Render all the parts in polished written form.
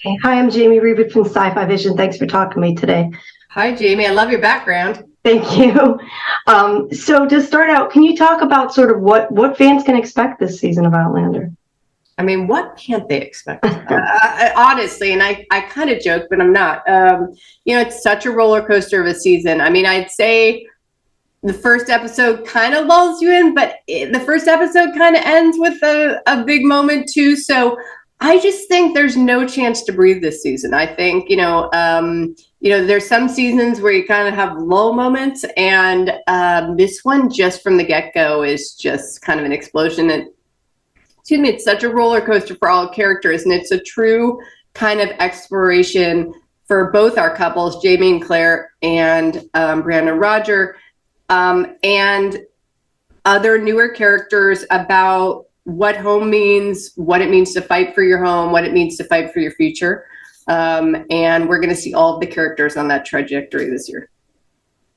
Hi, I'm Jamie Reed from Sci-Fi-Vision. Thanks for talking to me today. Hi, Jamie. I love your background. Thank you. So to start out, can you talk about sort of what fans can expect this season of Outlander? I mean, what can't they expect? Honestly, and I kind of joke, but I'm not. It's such a roller coaster of a season. I mean, I'd say the first episode kind of lulls you in, but the first episode kind of ends with a big moment too. So I just think there's no chance to breathe this season. I think, there's some seasons where you kind of have lull moments, and this one just from the get-go is just kind of an explosion. And it's such a roller coaster for all characters, and it's a true kind of exploration for both our couples, Jamie and Claire, and Brandon Roger, and other newer characters about what home means, what it means to fight for your home, what it means to fight for your future. And we're going to see all of the characters on that trajectory this year.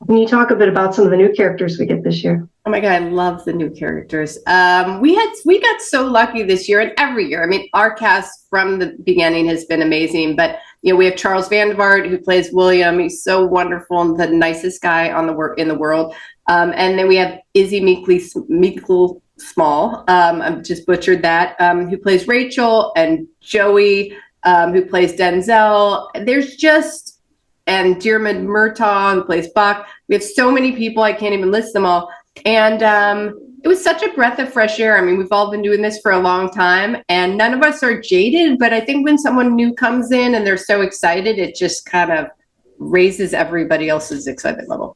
Can you talk a bit about some of the new characters we get this year? Oh my God, I love the new characters. We got so lucky this year, and every year. I mean, our cast from the beginning has been amazing. But we have Charles Vandervaart, who plays William. He's so wonderful and the nicest guy in the world. And then we have Izzy Meekle Small. I've just butchered that. Who plays Rachel, and Joey, who plays Denzel. And Diarmuid Murtaugh, who plays Bach. We have so many people, I can't even list them all. And it was such a breath of fresh air. I mean, we've all been doing this for a long time, and none of us are jaded, but I think when someone new comes in and they're so excited, it just kind of raises everybody else's excitement level.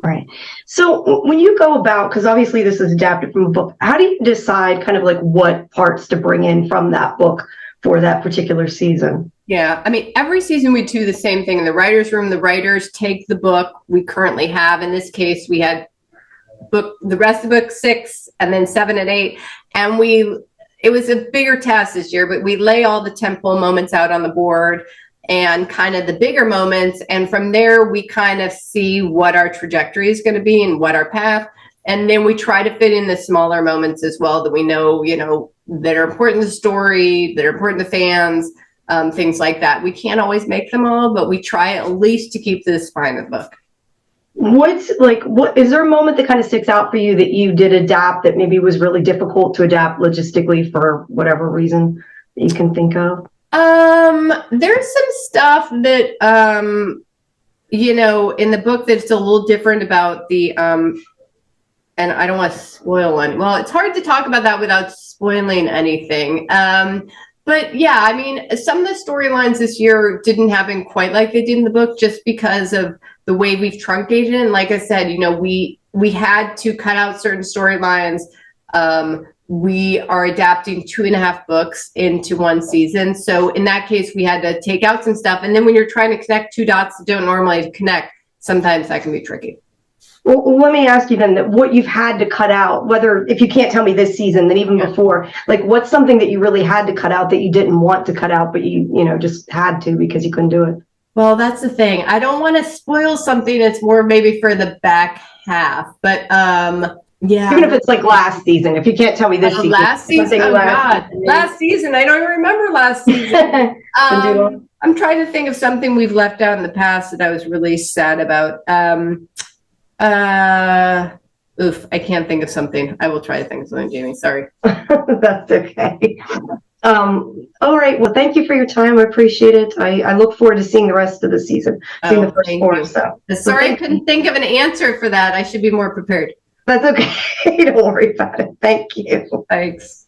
Right. So when you go about, because obviously this is adapted from a book, how do you decide kind of like what parts to bring in from that book for that particular season? Yeah, I mean, every season we do the same thing in the writer's room. The writers take the book we currently have. In this case, we had the rest of book 6 and then 7 and 8. And it was a bigger task this year, but we lay all the tentpole moments out on the board and kind of the bigger moments. And from there, we kind of see what our trajectory is going to be and what our path. And then we try to fit in the smaller moments as well that we know, that are important to the story, that are important to fans. Things like that. We can't always make them all, but we try at least to keep the spine of the book. What is there a moment that kind of sticks out for you that you did adapt that maybe was really difficult to adapt logistically for whatever reason that you can think of? There's some stuff that in the book that's a little different about the and I don't want to spoil any. Well, it's hard to talk about that without spoiling anything. But yeah, I mean, some of the storylines this year didn't happen quite like they did in the book, just because of the way we've truncated. And like I said, we had to cut out certain storylines. We are adapting 2.5 books into one season. So in that case, we had to take out some stuff. And then when you're trying to connect two dots that don't normally connect, sometimes that can be tricky. Well, let me ask you then that what you've had to cut out, whether if you can't tell me this season, then even before, like what's something that you really had to cut out that you didn't want to cut out, but you just had to because you couldn't do it? Well, that's the thing. I don't want to spoil something that's more maybe for the back half, but yeah. Even if it's like last season, if you can't tell me this season. Last season, last season. I don't even remember last season. I'm trying to think of something we've left out in the past that I was really sad about. I can't think of something. I will try to think of something, Jamie. Sorry. That's okay. All right. Well, thank you for your time. I appreciate it. I look forward to seeing the rest of the season. Seeing the first 4. Sorry, I couldn't think of an answer for that. I should be more prepared. That's okay. Don't worry about it. Thank you. Thanks.